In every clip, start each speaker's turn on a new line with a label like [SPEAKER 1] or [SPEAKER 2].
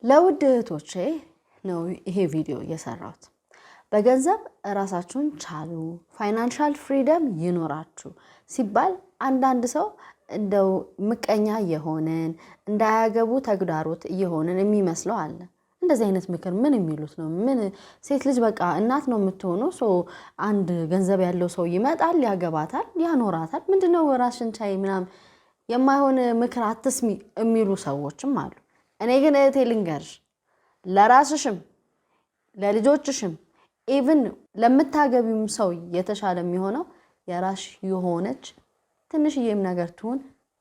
[SPEAKER 1] ለውድ እህቶቼ ነው ይሄ ቪዲዮ የሰራሁት። በገንዘብ ራሳችሁን ቻሉ፣ ፋይናንሻል ፍሪደም ይኖራችሁ ሲባል አንዳንድ ሰው እንደው ምቀኛ የሆነን እንዳያገቡ ተግዳሮት የሆነን የሚመስለው አለ። እንደዚህ አይነት ምክር ምን የሚሉት ነው? ምን ሴት ልጅ በቃ እናት ነው የምትሆነው። አንድ ገንዘብ ያለው ሰው ይመጣል፣ ያገባታል፣ ያኖራታል። ምንድነው ራስሽን ቻይ ምናምን የማይሆን ምክር አትስሚ የሚሉ ሰዎችም አሉ። እኔ ግን እህቴ ልንገርሽ፣ ለራስሽም ለልጆችሽም ኢቭን ለምታገቢውም ሰው የተሻለ የሚሆነው የራስሽ የሆነች ትንሽዬም ነገር ትሁን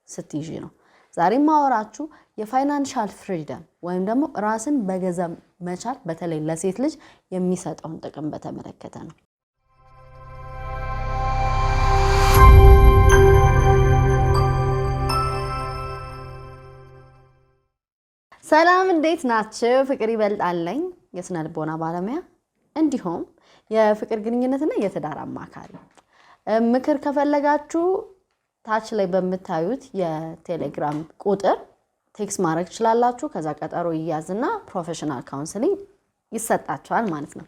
[SPEAKER 1] ስትይዢ ነው። ዛሬም ማወራችሁ የፋይናንሻል ፍሪደም ወይም ደግሞ ራስን በገንዘብ መቻል በተለይ ለሴት ልጅ የሚሰጠውን ጥቅም በተመለከተ ነው። ሰላም እንዴት ናችሁ? ፍቅር ይበልጣለኝ የስነ ልቦና ባለሙያ እንዲሁም የፍቅር ግንኙነትና የትዳር አማካሪ። ምክር ከፈለጋችሁ ታች ላይ በምታዩት የቴሌግራም ቁጥር ቴክስት ማድረግ ትችላላችሁ። ከዛ ቀጠሮ ይያዝና ፕሮፌሽናል ካውንስሊንግ ይሰጣችኋል ማለት ነው።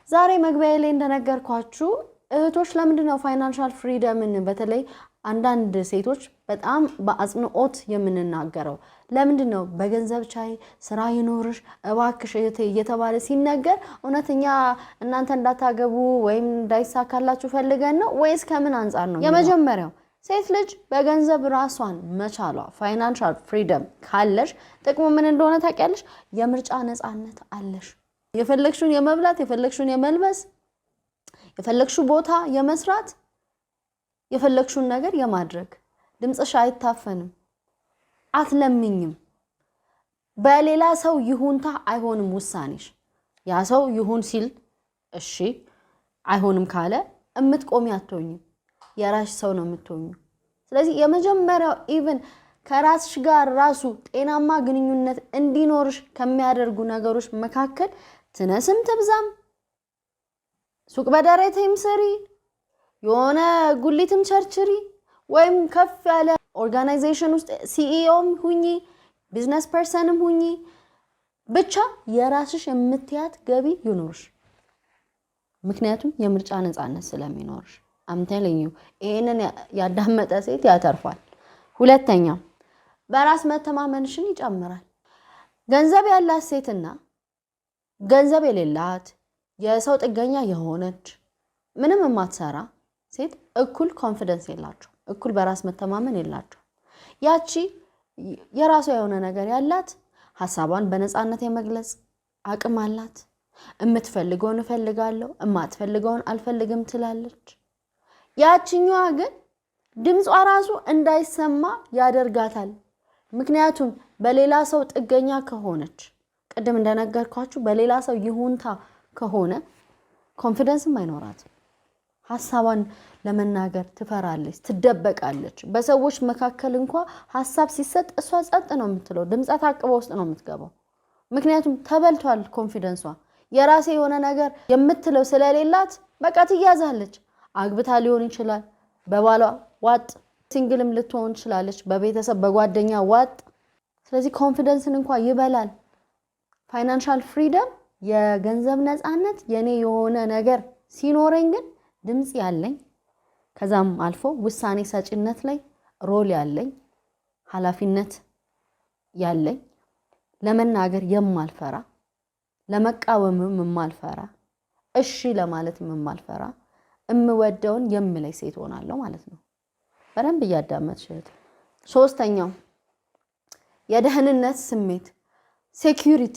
[SPEAKER 1] ዛሬ መግቢያ ላይ እንደነገርኳችሁ እህቶች ለምንድነው ፋይናንሻል ፍሪደምን በተለይ አንዳንድ ሴቶች በጣም በአጽንኦት የምንናገረው? ለምንድነው በገንዘብ ቻይ ስራ ይኖርሽ እባክሽ እህቴ እየተባለ ሲነገር እውነተኛ እናንተ እንዳታገቡ ወይም እንዳይሳካላችሁ ፈልገን ነው ወይስ ከምን አንፃር ነው? የመጀመሪያው ሴት ልጅ በገንዘብ ራሷን መቻሏ ፋይናንሻል ፍሪደም ካለሽ ጥቅሙ ምን እንደሆነ ታውቂያለሽ? የምርጫ ነፃነት አለሽ። የፈለግሽውን የመብላት፣ የፈለግሽውን የመልበስ፣ የፈለግሽው ቦታ የመስራት፣ የፈለግሽውን ነገር የማድረግ ድምጽሽ አይታፈንም። አትለምኝም። በሌላ ሰው ይሁንታ አይሆንም ውሳኔሽ። ያ ሰው ይሁን ሲል እሺ፣ አይሆንም ካለ እምትቆሚ አትሆኝም። የራስሽ ሰው ነው የምትሆኙ። ስለዚህ የመጀመሪያው ኢቭን ከራስሽ ጋር ራሱ ጤናማ ግንኙነት እንዲኖርሽ ከሚያደርጉ ነገሮች መካከል ትነስም ትብዛም ሱቅ በደረቴም ስሪ፣ የሆነ ጉሊትም ቸርችሪ፣ ወይም ከፍ ያለ ኦርጋናይዜሽን ውስጥ ሲኢኦም ሁኚ፣ ቢዝነስ ፐርሰንም ሁኚ፣ ብቻ የራስሽ የምትያት ገቢ ይኖርሽ። ምክንያቱም የምርጫ ነፃነት ስለሚኖርሽ አምተልኝ ይሄንን ያዳመጠ ሴት ያተርፋል። ሁለተኛ በራስ መተማመንሽን ይጨምራል። ገንዘብ ያላት ሴትና ገንዘብ የሌላት የሰው ጥገኛ የሆነች ምንም የማትሰራ ሴት እኩል ኮንፊደንስ የላቸው፣ እኩል በራስ መተማመን የላቸው። ያቺ የራሷ የሆነ ነገር ያላት ሐሳቧን በነፃነት የመግለጽ አቅም አላት። የምትፈልገውን እፈልጋለሁ፣ የማትፈልገውን አልፈልግም ትላለች። ያቺኛዋ ግን ድምጿ ራሱ እንዳይሰማ ያደርጋታል። ምክንያቱም በሌላ ሰው ጥገኛ ከሆነች፣ ቅድም እንደነገርኳችሁ በሌላ ሰው ይሁንታ ከሆነ ኮንፊደንስም አይኖራትም። ሐሳቧን ለመናገር ትፈራለች፣ ትደበቃለች። በሰዎች መካከል እንኳን ሐሳብ ሲሰጥ እሷ ጸጥ ነው የምትለው፣ ድምጿ ታቅቦ ውስጥ ነው የምትገባው። ምክንያቱም ተበልቷል ኮንፊደንሷ። የራሴ የሆነ ነገር የምትለው ስለሌላት በቃ ትያዛለች። አግብታ ሊሆን ይችላል፣ በባሏ ዋጥ፣ ሲንግልም ልትሆን ትችላለች፣ በቤተሰብ በጓደኛ ዋጥ። ስለዚህ ኮንፊደንስን እንኳን ይበላል። ፋይናንሻል ፍሪደም የገንዘብ ነፃነት የኔ የሆነ ነገር ሲኖረኝ ግን ድምጽ ያለኝ፣ ከዛም አልፎ ውሳኔ ሰጪነት ላይ ሮል ያለኝ፣ ኃላፊነት ያለኝ፣ ለመናገር የማልፈራ፣ ለመቃወምም የማልፈራ፣ እሺ ለማለትም የማልፈራ፣ እምወደውን የምለይ ሴት ሆናለሁ ማለት ነው። በደንብ እያዳመጥሽ። ሶስተኛው የደህንነት ስሜት ሴኩሪቲ።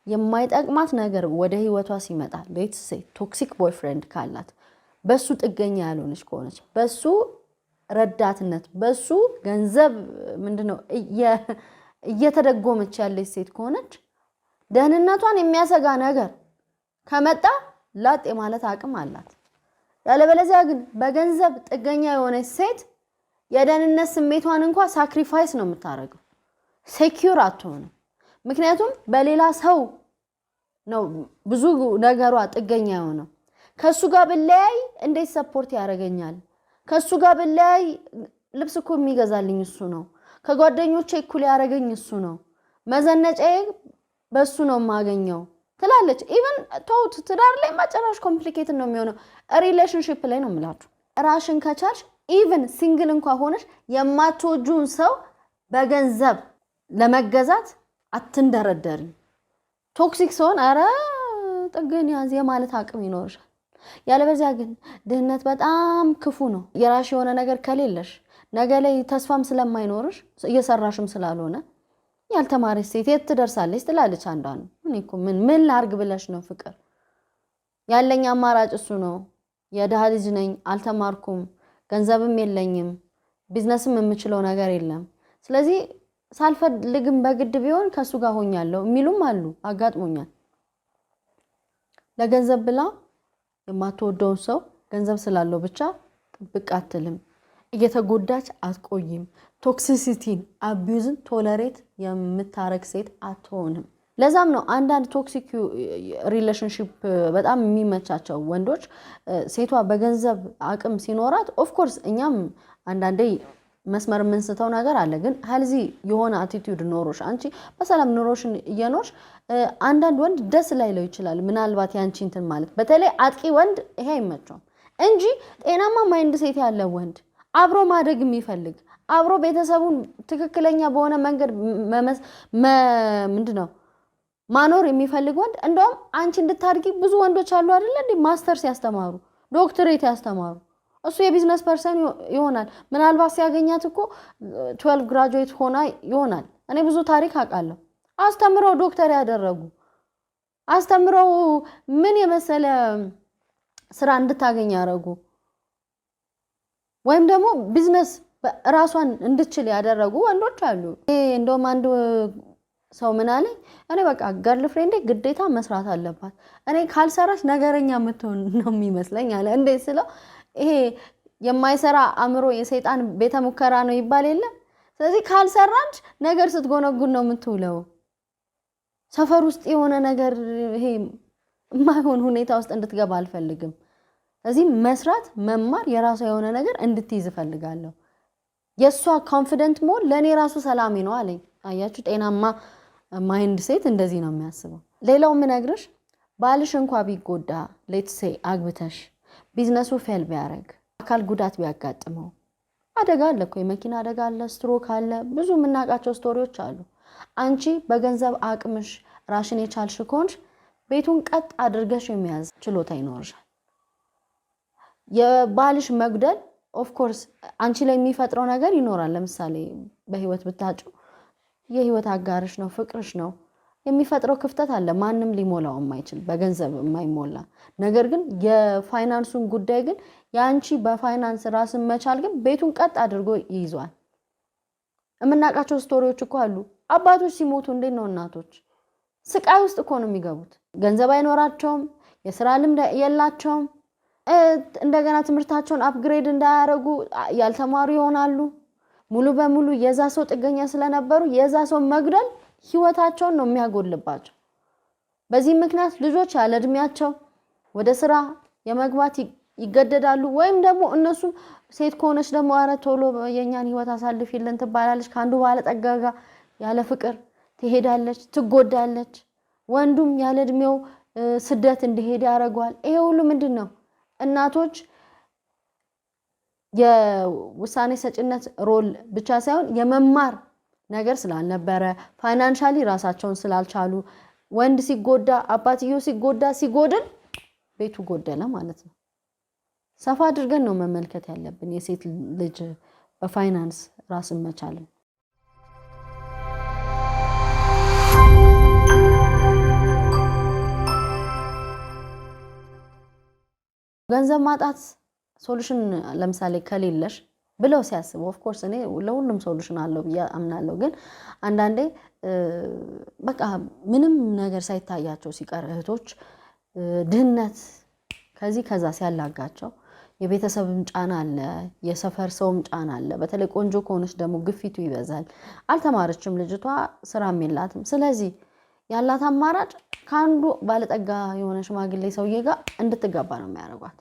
[SPEAKER 1] የማይጠቅማት ነገር ወደ ህይወቷ ሲመጣ ሌትስ ሴ ቶክሲክ ቦይፍሬንድ ካላት፣ በሱ ጥገኛ ያልሆነች ከሆነች፣ በሱ ረዳትነት በሱ ገንዘብ ምንድነው እየተደጎመች ያለች ሴት ከሆነች፣ ደህንነቷን የሚያሰጋ ነገር ከመጣ ላጤ ማለት አቅም አላት። ያለበለዚያ ግን በገንዘብ ጥገኛ የሆነች ሴት የደህንነት ስሜቷን እንኳን ሳክሪፋይስ ነው የምታደርገው። ሴኩር አትሆንም። ምክንያቱም በሌላ ሰው ነው ብዙ ነገሯ ጥገኛ የሆነው። ከሱ ጋር ብለያይ እንዴት ሰፖርት ያደርገኛል? ከሱ ጋር ብለያይ ልብስ እኮ የሚገዛልኝ እሱ ነው። ከጓደኞቼ እኩል ያደርገኝ እሱ ነው። መዘነጫዬ በሱ ነው ማገኘው ትላለች ኢቭን ተውት ትዳር ላይ ማጨራሽ ኮምፕሊኬትድ ነው የሚሆነው ሪሌሽንሺፕ ላይ ነው የምላችሁ ራሽን ከቻልሽ ኢቭን ሲንግል እንኳን ሆነሽ የማትወጁን ሰው በገንዘብ ለመገዛት አትንደረደሪ ቶክሲክ ሰውን አረ ጥገን ያዝ የማለት አቅም ይኖርሻል ያለበዚያ ግን ድህነት በጣም ክፉ ነው የራሽ የሆነ ነገር ከሌለሽ ነገ ላይ ተስፋም ስለማይኖርሽ እየሰራሽም ስላልሆነ ያልተማረች ሴት የት ትደርሳለች ትላለች አንዳንዱ እኔኮ ምን ላርግ ብለሽ ነው ፍቅር ያለኝ አማራጭ እሱ ነው የደሃ ልጅ ነኝ አልተማርኩም ገንዘብም የለኝም ቢዝነስም የምችለው ነገር የለም ስለዚህ ሳልፈልግም በግድ ቢሆን ከሱ ጋር ሆኛለሁ የሚሉም አሉ አጋጥሞኛል ለገንዘብ ብላ የማትወደው ሰው ገንዘብ ስላለው ብቻ ጥብቅ አትልም እየተጎዳች አትቆይም ቶክሲሲቲን አቢዩዝን ቶለሬት የምታረግ ሴት አትሆንም ለዛም ነው አንዳንድ ቶክሲክ ሪሌሽንሺፕ በጣም የሚመቻቸው ወንዶች ሴቷ በገንዘብ አቅም ሲኖራት ኦፍ ኮርስ እኛም አንዳንዴ መስመር ምንስተው ነገር አለ ግን ሄልዚ የሆነ አቲቲዩድ ኖሮሽ አንቺ በሰላም ኖሮሽን እየኖርሽ አንዳንድ ወንድ ደስ ላይለው ይችላል ምናልባት ያንቺ እንትን ማለት በተለይ አጥቂ ወንድ ይሄ አይመቸውም እንጂ ጤናማ ማይንድ ሴት ያለ ወንድ አብሮ ማደግ የሚፈልግ አብሮ ቤተሰቡን ትክክለኛ በሆነ መንገድ ምንድነው ማኖር የሚፈልግ ወንድ እንደውም አንቺ እንድታድጊ ብዙ ወንዶች አሉ አይደል እንዴ ማስተርስ ያስተማሩ ዶክተሬት ያስተማሩ እሱ የቢዝነስ ፐርሰን ይሆናል ምናልባት ሲያገኛት እኮ 12 ግራጁዌት ሆና ይሆናል እኔ ብዙ ታሪክ አውቃለሁ አስተምረው ዶክተር ያደረጉ አስተምረው ምን የመሰለ ስራ እንድታገኝ ያደረጉ ወይም ደግሞ ቢዝነስ ራሷን እንድትችል ያደረጉ ወንዶች አሉ እንደውም አንድ ሰው ምን አለ እኔ በቃ ገርል ፍሬንዴ ግዴታ መስራት አለባት እኔ ካልሰራች ነገረኛ የምትሆን ነው የሚመስለኝ አለ እንዴ ስለው ይሄ የማይሰራ አምሮ የሰይጣን ቤተ ሙከራ ነው ይባል የለ ስለዚህ ካልሰራች ነገር ስትጎነጉን ነው የምትውለው ሰፈር ውስጥ የሆነ ነገር ይሄ ማይሆን ሁኔታ ውስጥ እንድትገባ አልፈልግም ስለዚህ መስራት መማር የራሷ የሆነ ነገር እንድትይዝ ፈልጋለሁ የሷ ኮንፊደንት ሞር ለኔ ራሱ ሰላሜ ነው አለኝ አያችሁ ጤናማ ማይንድ ሴት እንደዚህ ነው የሚያስበው ሌላው ምን ነግርሽ ባልሽ እንኳን ቢጎዳ ሌትስ ሴይ አግብተሽ ቢዝነሱ ፌል ቢያረግ አካል ጉዳት ቢያጋጥመው አደጋ አለ እኮ የመኪና አደጋ አለ ስትሮክ አለ ብዙ ምናቃቸው ስቶሪዎች አሉ አንቺ በገንዘብ አቅምሽ ራሽን የቻልሽ ኮንሽ ቤቱን ቀጥ አድርገሽ የሚያዝ ችሎታ ይኖርሻል የባልሽ መግደል ኦፍ ኮርስ አንቺ ላይ የሚፈጥረው ነገር ይኖራል ለምሳሌ በህይወት ብታጩ የህይወት አጋርሽ ነው ፍቅርሽ ነው የሚፈጥረው ክፍተት አለ ማንንም ሊሞላው የማይችል በገንዘብ የማይሞላ ነገር ግን የፋይናንሱን ጉዳይ ግን ያንቺ በፋይናንስ ራስን መቻል ግን ቤቱን ቀጥ አድርጎ ይይዟል እምናቃቸው ስቶሪዎች እኮ አሉ አባቶች ሲሞቱ እንዴት ነው እናቶች ስቃይ ውስጥ እኮ ነው የሚገቡት ገንዘብ አይኖራቸውም የሥራ ልምድ የላቸውም እንደገና ትምህርታቸውን አፕግሬድ እንዳያረጉ ያልተማሩ ይሆናሉ ሙሉ በሙሉ የዛ ሰው ጥገኛ ስለነበሩ የዛ ሰው መግደል ህይወታቸውን ነው የሚያጎልባቸው በዚህ ምክንያት ልጆች ያለ እድሜያቸው ወደ ስራ የመግባት ይገደዳሉ ወይም ደግሞ እነሱ ሴት ከሆነች ደግሞ አረ ቶሎ የኛን ህይወት አሳልፊልን ትባላለች ካንዱ ባለ ጠጋጋ ያለ ፍቅር ትሄዳለች ትጎዳለች ወንዱም ያለ እድሜው ስደት እንዲሄድ ያረጋዋል ይሄ ሁሉ ምንድነው እናቶች የውሳኔ ሰጭነት ሮል ብቻ ሳይሆን የመማር ነገር ስላልነበረ ፋይናንሻሊ ራሳቸውን ስላልቻሉ ወንድ ሲጎዳ አባትየው ሲጎዳ ሲጎድል ቤቱ ጎደለ ማለት ነው ሰፋ አድርገን ነው መመልከት ያለብን የሴት ልጅ በፋይናንስ ራስን መቻል ገንዘብ ማጣት ሶሉሽን ለምሳሌ ከሌለሽ ብለው ሲያስቡ ኦፍ ኮርስ እኔ ለሁሉም ሶሉሽን አለው አምናለሁ ግን አንዳንዴ በቃ ምንም ነገር ሳይታያቸው ሲቀር እህቶች ድህነት ከዚህ ከዛ ሲያላጋቸው የቤተሰብም ጫና አለ የሰፈር ሰውም ጫና አለ በተለይ ቆንጆ ከሆነች ደግሞ ግፊቱ ይበዛል አልተማረችም ልጅቷ ስራም የላትም ስለዚህ ያላት አማራጭ ካንዱ ባለጠጋ የሆነ ሽማግሌ ሰውዬ ጋር እንድትጋባ ነው የሚያደርጓት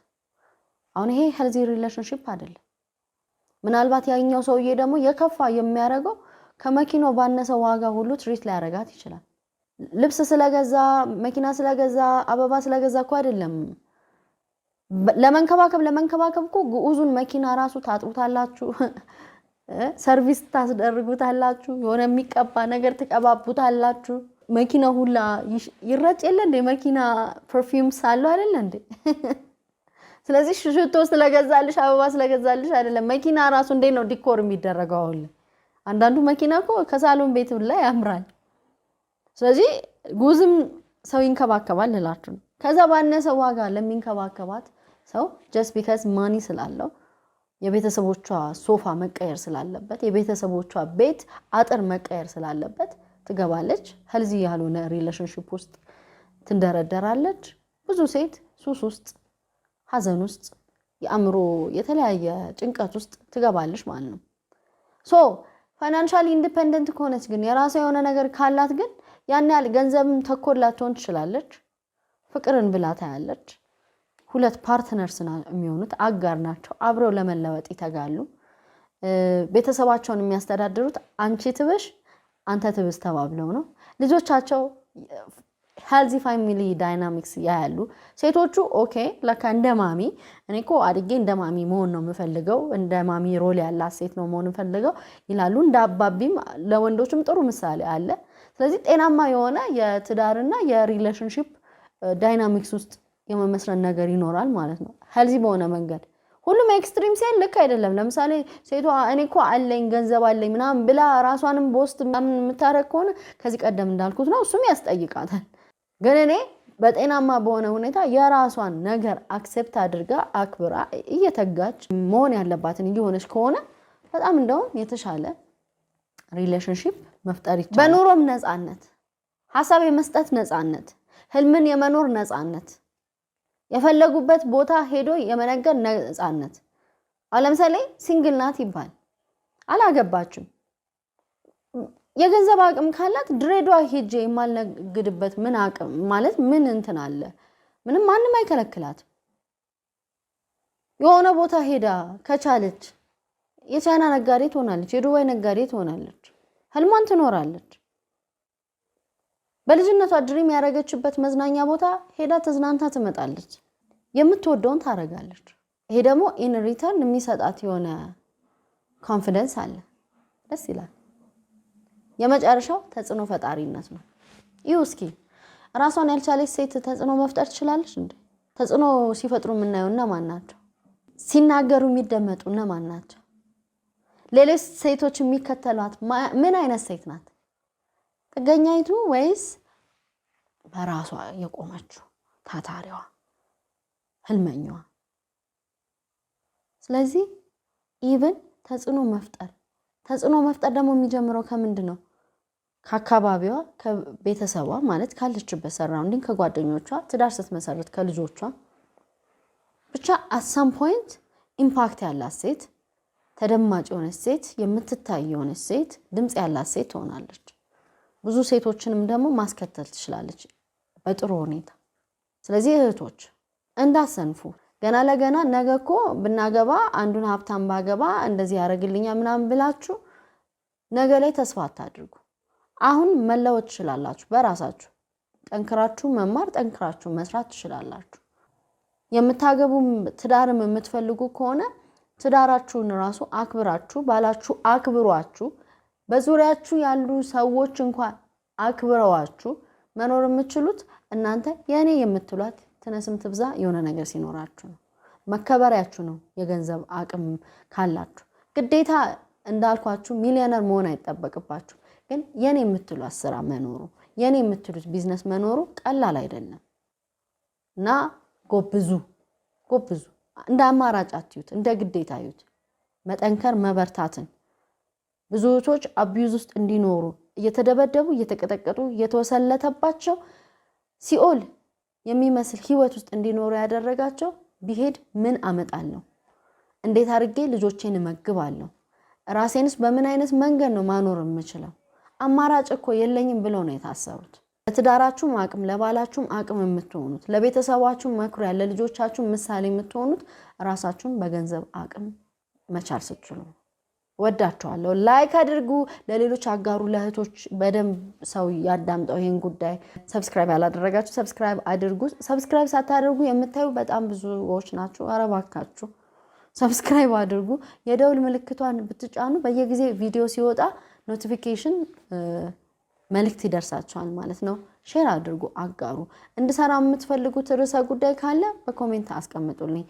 [SPEAKER 1] አሁን ይሄ ሄልዚ ሪሌሽንሺፕ አይደለም ምናልባት ያኛው ሰውዬ ደግሞ የከፋ የሚያረጋው ከመኪናው ባነሰ ዋጋ ሁሉ ትሪት ላይ ያረጋት ይችላል ልብስ ስለገዛ መኪና ስለገዛ አበባ ስለገዛ እኮ አይደለም ለመንከባከብ እኮ ግዑዙን መኪና ራሱ ታጥቡታላችሁ ሰርቪስ ታስደርጉታላችሁ የሆነ የሚቀባ ነገር ትቀባቡታላችሁ መኪና ሁላ ይረጭ የለ እንደ መኪና ፐርፊውምስ አለው አይደል እንዴ ስለዚህ ሽቶ ስለገዛልሽ አበባ ስለገዛልሽ አይደለም መኪና ራሱ እንዴ ነው ዲኮር የሚደረገው አሁን አንዳንዱ መኪና እኮ ከሳሎን ቤት ላይ ያምራል ስለዚህ ጉዝም ሰው ይንከባከባል እላችሁ ከዛ ባነሰ ዋጋ ለሚንከባከባት ሰው just because money ስላለው የቤተሰቦቿ ሶፋ መቀየር ስላለበት የቤተሰቦቿ ቤት አጥር መቀየር ስላለበት ትገባለች ሄልዚ ያልሆነ ሪሌሽንሺፕ ውስጥ ትንደረደራለች ብዙ ሴት ሱስ ውስጥ ሐዘን ውስጥ የአእምሮ የተለያየ ጭንቀት ውስጥ ትገባለች ማለት ነው ሶ ፋይናንሻሊ ኢንዲፔንደንት ከሆነች ግን የራሷ የሆነ ነገር ካላት ግን ያን ያህል ገንዘብም ተኮላቸውን ትችላለች ፍቅርን ብላ ታያለች ሁለት ፓርትነርስ የሚሆኑት አጋር ናቸው አብረው ለመለወጥ ይተጋሉ ቤተሰባቸውን የሚያስተዳድሩት አንቺ ትብሽ አንተ ትብስ ተባብለው ነው ልጆቻቸው healthy family dynamics ያያሉ ሴቶቹ ኦኬ ለካ እንደማሚ እኔኮ አድጌ እንደማሚ መሆን ነው የምፈልገው እንደማሚ ሮል ያላት ሴት ነው መሆን የምፈልገው ይላሉ እንዳባቢም ለወንዶችም ጥሩ ምሳሌ አለ ስለዚህ ጤናማ የሆነ የትዳርና የሪሌሽንሺፕ ዳይናሚክስ ውስጥ የመመስረት ነገር ይኖራል ማለት ነው healthy በሆነ መንገድ ሁሉም ኤክስትሪም ሲል ልክ አይደለም ለምሳሌ ሴቷ እኔኮ አለኝ ገንዘብ አለኝ ምናም ብላ ራሷንም ቦስት የምታረክ ሆነ ከዚህ ቀደም እንዳልኩት ነው እሱም ያስጠይቃታል ግን እኔ በጤናማ በሆነ ሁኔታ የራሷን ነገር አክሴፕት አድርጋ አክብራ እየተጋች መሆን ያለባትን እየሆነች ከሆነ በጣም እንደውም የተሻለ ሪሌሽንሺፕ መፍጠር ይቻላል በኑሮም ነፃነት ሐሳብ የመስጠት ነፃነት ህልምን የመኖር ነፃነት የፈለጉበት ቦታ ሄዶ የመነገር ነፃነት ለምሳሌ ሲንግል ናት ይባል አላገባችም የገንዘብ አቅም ካላት ድሬዳዋ ሄጄ የማልነግድበት ምን አቅም ማለት ምን እንትን አለ ምንም ማንንም አይከለክላት የሆነ ቦታ ሄዳ ከቻለች የቻይና ነጋዴ ትሆናለች የዱባይ ነጋዴ ትሆናለች ህልሟን ትኖራለች በልጅነቷ ድሪም ያረገችበት መዝናኛ ቦታ ሄዳ ተዝናንታ ትመጣለች የምትወደውን ታረጋለች ይሄ ደግሞ ኢን ሪተርን የሚሰጣት የሆነ ኮንፊደንስ አለ ደስ ይላል የመጨረሻው ተጽዕኖ ፈጣሪነት ነው ይውስኪ ራሷን ያልቻለች ሴት ተጽዕኖ መፍጠር ትችላለች እንዴ ተጽዕኖ ሲፈጥሩ ምናየውና ማን ናቸው ሲናገሩ የሚደመጡና ማን ናቸው ሌሎች ሴቶች የሚከተሏት ምን አይነት ሴት ናት ጥገኛይቱ ወይስ በራሷ የቆመችው ታታሪዋ ህልመኛዋ ስለዚህ ኢቭን ተጽዕኖ መፍጠር ደግሞ የሚጀምረው ከምንድነው ከአካባቢዋ ከቤተሰቧ ማለት ካለችበት ሰራውንዲንግ ከጓደኞቿ ትዳር ስትመሰርት ከልጆቿ ብቻ at some point ኢምፓክት ያላት ሴት ተደማጭ የሆነች ሴት የምትታይ የሆነች ሴት ድምጽ ያላት ሴት ትሆናለች ብዙ ሴቶችንም ደግሞ ማስከተል ትችላለች በጥሩ ሁኔታ ስለዚህ እህቶች እንዳሰንፉ ገና ለገና ነገኮ ብናገባ አንዱን ሀብታም ባገባ እንደዚህ ያረግልኛል ምናምን ብላችሁ ነገ ላይ ተስፋ አታድርጉ አሁን መለወጥ ትችላላችሁ በራሳችሁ ጠንክራችሁ መማር ጠንክራችሁ መስራት ትችላላችሁ የምታገቡም ትዳርም የምትፈልጉ ከሆነ ትዳራችሁን ራሱ አክብራችሁ ባላችሁ አክብሯችሁ በዙሪያችሁ ያሉ ሰዎች እንኳን አክብረዋችሁ መኖር የምትችሉት እናንተ የኔ የምትሏት ተነስም ትብዛ የሆነ ነገር ሲኖራችሁ ነው መከበሪያችሁ ነው የገንዘብ አቅም ካላችሁ ግዴታ እንዳልኳችሁ ሚሊዮነር መሆን አይተበቅባችሁ ግን የኔ የምትሏት ስራ መኖሩ የኔ የምትሉት ቢዝነስ መኖሩ ቀላል አይደለም እና ጎብዙ እንደ አማራጭ አትዩት እንደ ግዴታ አዩት መጠንከር መበርታትን ብዙዎች አቢዩዝ ውስጥ እንዲኖሩ እየተደበደቡ እየተቀጠቀጡ እየተወሰለተባቸው ሲኦል የሚመስል ህይወት ውስጥ እንዲኖሩ ያደረጋቸው ቢሄድ ምን አመጣለሁ እንዴት አድርጌ ልጆቼን መግባለሁ ራሴንስ በምን አይነት መንገድ ነው ማኖር የምችለው አማራጭ እኮ የለኝም ብለው ነው የታሰሩት ለትዳራችሁ አቅም ለባላችሁ አቅም የምትሆኑት ለቤተሰባችሁ መኩሪያ ለልጆቻችሁ ምሳሌ የምትሆኑት ራሳችሁን በገንዘብ አቅም መቻል ስትችሉ ወዳችኋለሁ። ላይክ አድርጉ፣ ለሌሎች አጋሩ፣ ለእህቶች በደንብ ሰው ያዳምጠው ይሄን ጉዳይ። ሰብስክራይብ ያላደረጋችሁ ሰብስክራይብ አድርጉ። ሰብስክራይብ ሳታደርጉ የምታዩ በጣም ብዙዎች ናችሁ። ኧረ እባካችሁ ሰብስክራይብ አድርጉ። የደውል ምልክቷን ብትጫኑ በየጊዜ ቪዲዮ ሲወጣ ኖቲፊኬሽን መልእክት ይደርሳችኋል ማለት ነው። ሼር አድርጉ፣ አጋሩ። እንድሰራ የምትፈልጉት ርዕሰ ጉዳይ ካለ በኮሜንት አስቀምጡልኝ።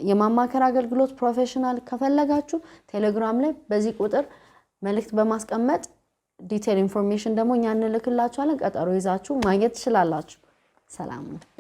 [SPEAKER 1] የማማከር አገልግሎት ፕሮፌሽናል ከፈለጋችሁ ቴሌግራም ላይ በዚህ ቁጥር መልእክት በማስቀመጥ ዲቴል ኢንፎርሜሽን ደግሞ እኛ እንልክላችኋለን። ቀጠሮ ይዛችሁ ማግኘት ትችላላችሁ። ሰላም ነው።